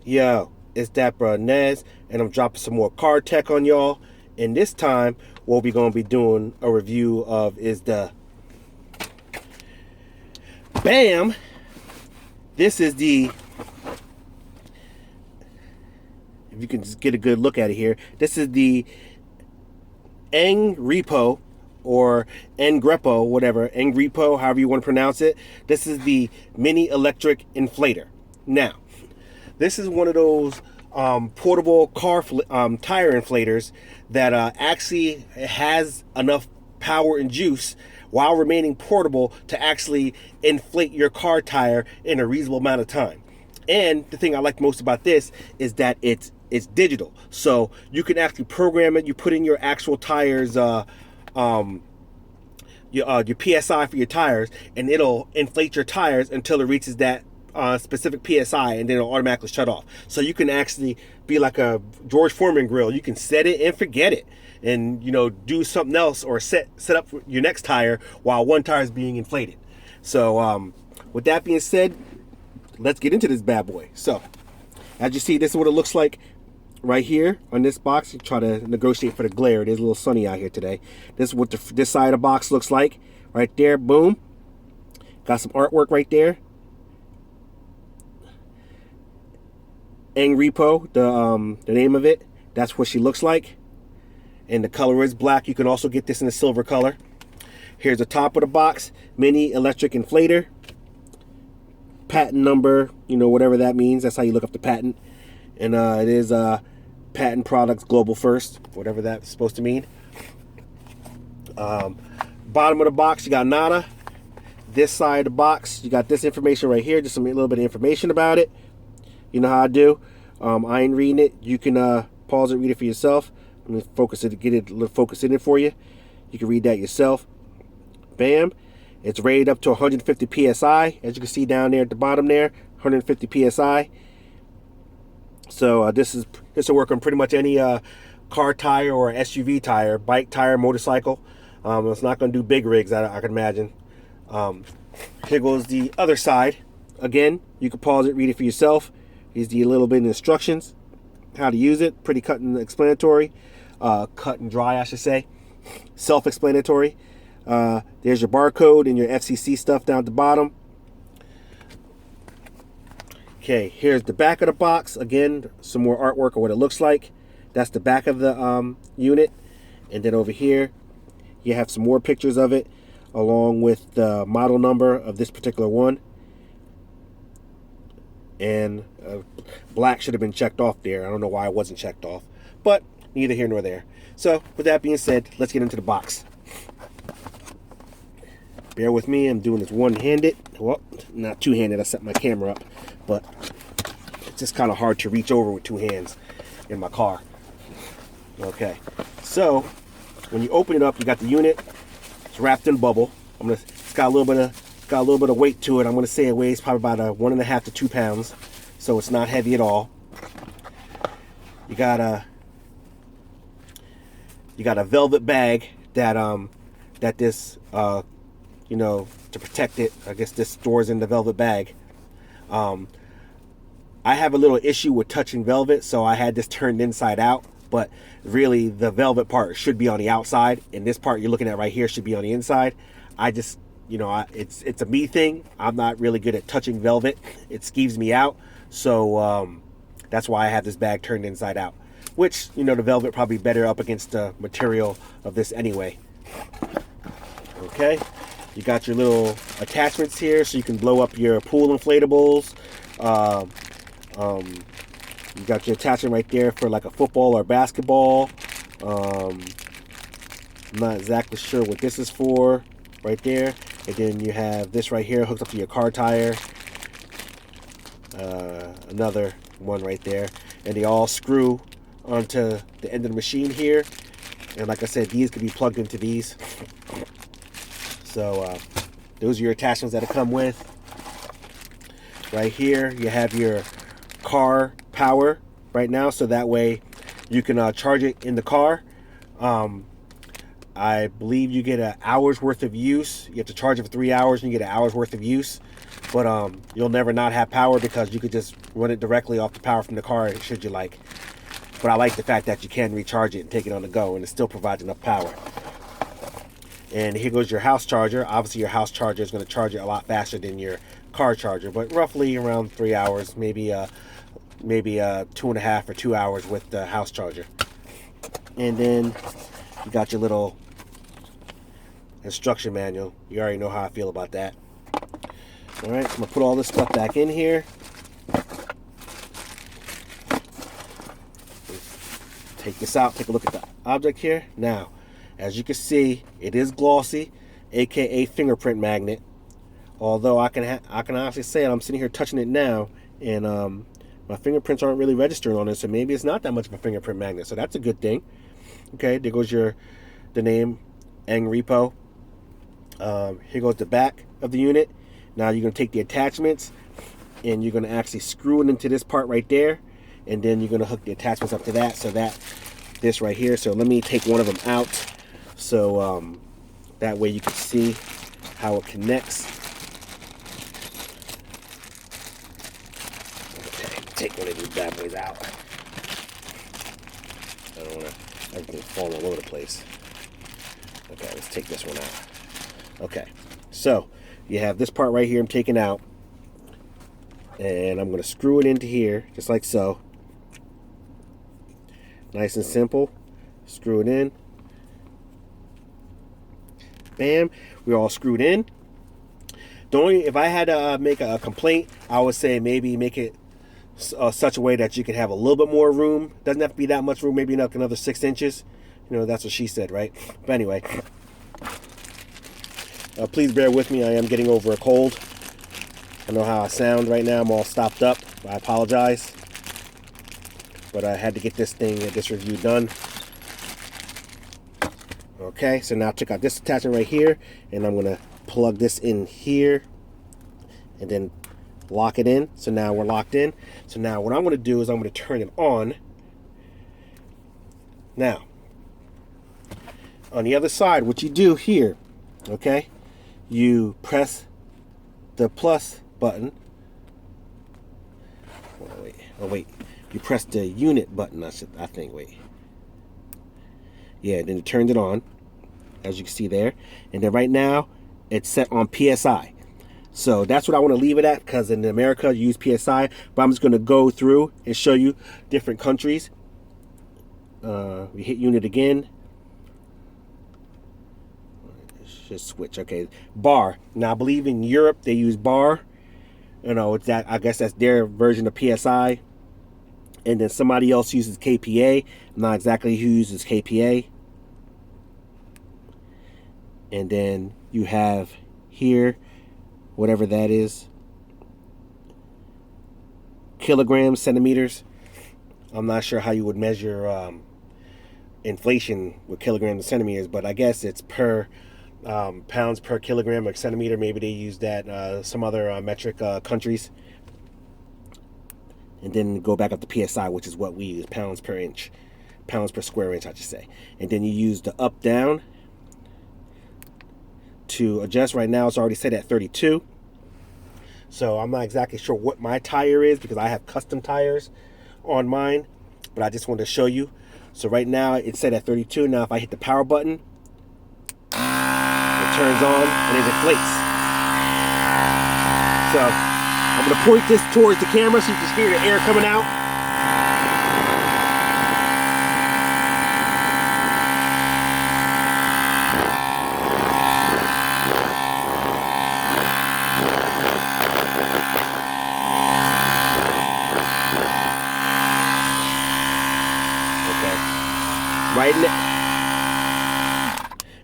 Yo, it's that bro Nez, and I'm dropping some more car tech on y'all. And this time, what we're gonna be doing a review of is the BAM. This is the, if you can just get a good look at it here, this is the Engrepo or Engrepo, whatever, Engrepo, however you want to pronounce it. This is the mini electric inflator. Now, this is one of those portable tire inflators that actually has enough power and juice while remaining portable to actually inflate your car tire in a reasonable amount of time. And the thing I like most about this is that it's digital, so you can actually program it. You put in your actual tires, your PSI for your tires, and it'll inflate your tires until it reaches that specific PSI, and then it'll automatically shut off. So you can actually be like a George Foreman grill. You can set it and forget it, and do something else, or set up your next tire while one tire is being inflated. So with that being said, let's get into this bad boy. So as you see, this is what it looks like right here on this box. You try to negotiate for the glare. It is a little sunny out here today. This is what this side of the box looks like right there. Boom. Got some artwork right there. Engrepo, the name of it. That's what she looks like. And the color is black. You can also get this in a silver color. Here's the top of the box. Mini electric inflator. Patent number, whatever that means. That's how you look up the patent. And it is Patent Products Global First, whatever that's supposed to mean. Bottom of the box, you got nada. This side of the box, you got this information right here. Just a little bit of information about it. You know how I do. I ain't reading it. You can pause it, read it for yourself. I'm gonna focus it, focus in for you. You can read that yourself. Bam. It's rated up to 150 psi, as you can see down there at the bottom there, 150 psi. So this will work on pretty much any car tire or SUV tire, bike tire, motorcycle. It's not going to do big rigs, I can imagine. Here goes the other side. Again, you can pause it, read it for yourself. Here's the little bit of instructions, how to use it. Pretty cut and explanatory. Cut and dry, I should say. Self-explanatory. There's your barcode and your FCC stuff down at the bottom. Okay, here's the back of the box. Again, some more artwork of what it looks like. That's the back of the unit. And then over here, you have some more pictures of it, along with the model number of this particular one. And black should have been checked off there. I don't know why it wasn't checked off, but neither here nor there. So with that being said, let's get into the box. Bear with me, I'm doing this one-handed. Well, not two-handed, I set my camera up, but it's just kind of hard to reach over with two hands in my car. Okay, so when you open it up, you got the unit. It's wrapped in bubble. It's got a little bit of weight to it. I'm gonna say it weighs probably about 1.5 to 2 pounds, so it's not heavy at all. You got a velvet bag that this to protect it. I guess this stores in the velvet bag. I have a little issue with touching velvet, so I had this turned inside out, but really the velvet part should be on the outside, and this part you're looking at right here should be on the inside. I just, it's a me thing. I'm not really good at touching velvet. It skeeves me out, so that's why I have this bag turned inside out, which, the velvet probably better up against the material of this anyway. Okay, you got your little attachments here so you can blow up your pool inflatables. You got your attachment right there for like a football or basketball. I'm not exactly sure what this is for right there. And then you have this right here hooked up to your car tire. Another one right there. And they all screw onto the end of the machine here. And like I said, these can be plugged into these. So those are your attachments that come with. Right here, you have your car power right now, so that way you can charge it in the car. I believe you get an hour's worth of use. You have to charge it for 3 hours and you get an hour's worth of use. But you'll never not have power because you could just run it directly off the power from the car should you like. But I like the fact that you can recharge it and take it on the go, and it still provides enough power. And here goes your house charger. Obviously your house charger is going to charge it a lot faster than your car charger, but roughly around 3 hours, maybe 2.5 or 2 hours with the house charger. And then you got your little instruction manual. You already know how I feel about that. All right, so I'm gonna put all this stuff back in here. Take this out, take a look at the object here. Now, as you can see, it is glossy, aka fingerprint magnet. Although I can honestly say it, I'm sitting here touching it now, and my fingerprints aren't really registering on it, so maybe it's not that much of a fingerprint magnet. So that's a good thing. Okay, there goes the name, Engrepo. Here goes the back of the unit. Now you're going to take the attachments and you're going to actually screw it into this part right there, and then you're going to hook the attachments up to that, so that this right here. So let me take one of them out so that way you can see how it connects. Okay, take one of these bad boys out. I don't want everything falling all over the place. Okay, let's take this one out. Okay, so you have this part right here I'm taking out, and I'm going to screw it into here just like so. Nice and simple. Screw it in. Bam, we're all screwed in. If I had to make a complaint, I would say maybe make it such a way that you can have a little bit more room. Doesn't have to be that much room, maybe like another 6 inches. You know, that's what she said, right? But anyway, please bear with me. I am getting over a cold. I know how I sound right now. I'm all stopped up. I apologize. But I had to get this review done. Okay, so now I took out this attachment right here, and I'm going to plug this in here and then lock it in. So now we're locked in. So now what I'm going to do is I'm going to turn it on. Now, on the other side, what you do here, okay, you press the plus button. Oh wait, you press the unit button, I think, wait. Yeah, then it turned it on, as you can see there. And then right now, it's set on PSI. So that's what I want to leave it at, because in America, you use PSI. But I'm just going to go through and show you different countries. We hit unit again. Just switch. Okay, bar. Now I believe in Europe they use bar. You know, it's that. I guess that's their version of PSI. And then somebody else uses KPA. I'm not exactly who uses KPA. And then you have here, whatever that is, kilograms, centimeters. I'm not sure how you would measure inflation with kilograms and centimeters, but I guess it's per pounds per kilogram or centimeter. Maybe they use that some other metric countries. And then go back up to PSI, which is what we use, pounds per inch, pounds per square inch, I should say. And then you use the up down to adjust. Right now it's already set at 32. So I'm not exactly sure what my tire is, because I have custom tires on mine, but I just wanted to show you. So right now it's set at 32. Now if I hit the power button, it turns on and it inflates. So I'm going to point this towards the camera so you can hear the air coming out.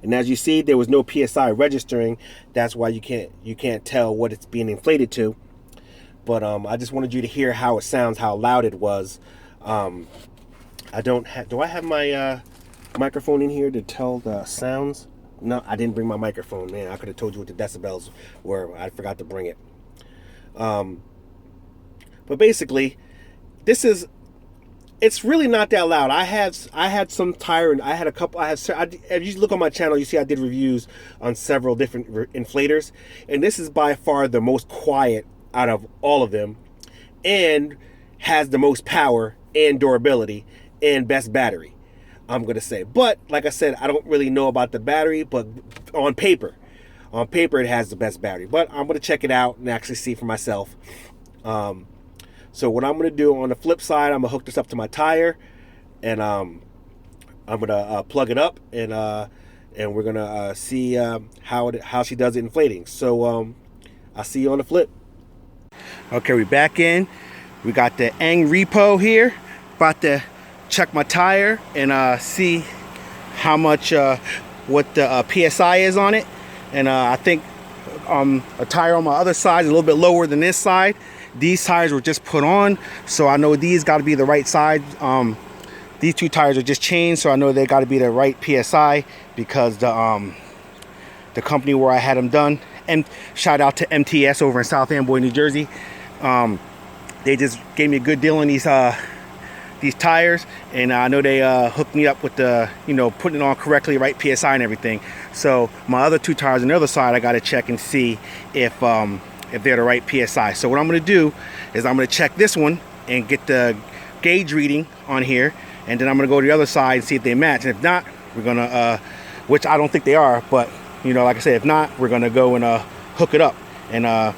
And as you see, there was no PSI registering. That's why you can't tell what it's being inflated to. But I just wanted you to hear how it sounds, how loud it was. Do I have my microphone in here to tell the sounds? No, I didn't bring my microphone. Man, I could have told you what the decibels were. I forgot to bring it. But basically, this is It's really not that loud. I had some tire, and I had a couple. If you look on my channel, you see I did reviews on several different inflators, and this is by far the most quiet out of all of them, and has the most power and durability and best battery, I'm gonna say. But like I said, I don't really know about the battery, but on paper it has the best battery. But I'm gonna check it out and actually see for myself. So what I'm going to do on the flip side, I'm going to hook this up to my tire, and I'm going to plug it up, and we're going to see how she does it inflating. So I'll see you on the flip. Okay, we're back in. We got the Engrepo here. About to check my tire and see how much what the PSI is on it. And I think a tire on my other side is a little bit lower than this side. These tires were just put on, so I know these got to be the right size. These two tires are just changed, so I know they got to be the right PSI, because the company where I had them done, and shout out to MTS over in South Amboy, New Jersey. They just gave me a good deal on these tires, and I know they hooked me up with the, putting it on correctly, right PSI and everything. So my other two tires on the other side, I got to check and see if they're the right PSI. So what I'm going to do is I'm going to check this one and get the gauge reading on here, and then I'm going to go to the other side and see if they match. And if not, we're going to, which I don't think they are, but like I said, if not, we're going to go and hook it up and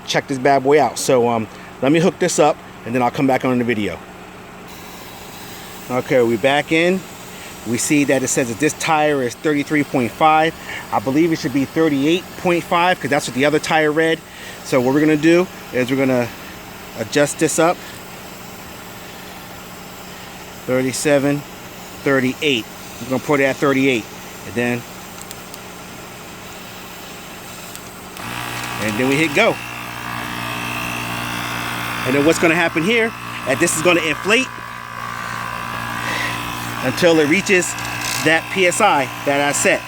check this bad boy out. So let me hook this up, and then I'll come back on the video. Okay, we're back in. We see that it says that this tire is 33.5. I believe it should be 38.5, because that's what the other tire read. So what we're going to do is we're going to adjust this up. 37, 38. We're going to put it at 38. And then we hit go. And then what's going to happen here, that this is going to inflate until it reaches that PSI that I set.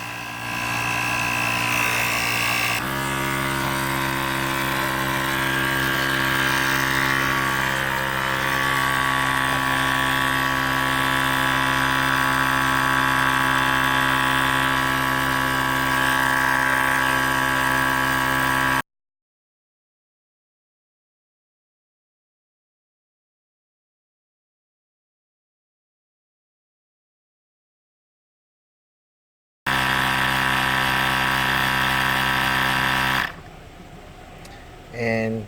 And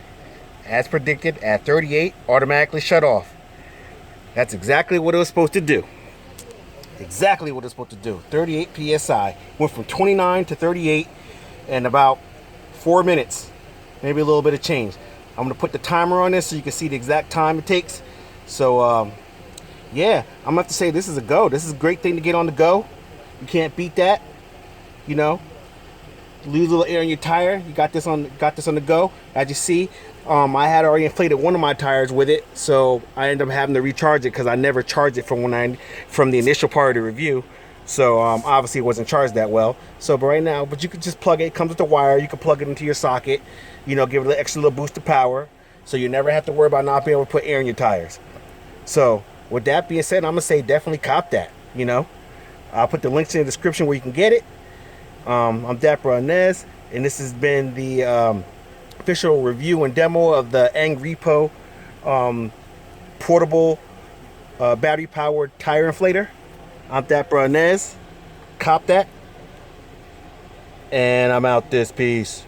as predicted, at 38, automatically shut off. That's exactly what it was supposed to do. Exactly what it's supposed to do. 38 PSI. Went from 29 to 38 in about 4 minutes. Maybe a little bit of change. I'm going to put the timer on this so you can see the exact time it takes. So, yeah, I'm going to have to say this is a go. This is a great thing to get on the go. You can't beat that. Lose a little air in your tire. You got this on the go. As you see, I had already inflated one of my tires with it, so I ended up having to recharge it because I never charged it from the initial part of the review. So obviously it wasn't charged that well. So but right now, but you could just plug it. It comes with the wire. You can plug it into your socket. Give it an extra little boost of power, so you never have to worry about not being able to put air in your tires. So with that being said, I'm gonna say definitely cop that. I'll put the links in the description where you can get it. I'm Dapper Inez, and this has been the official review and demo of the Engrepo portable battery-powered tire inflator. I'm Dapper Inez. Cop that. And I'm out this piece.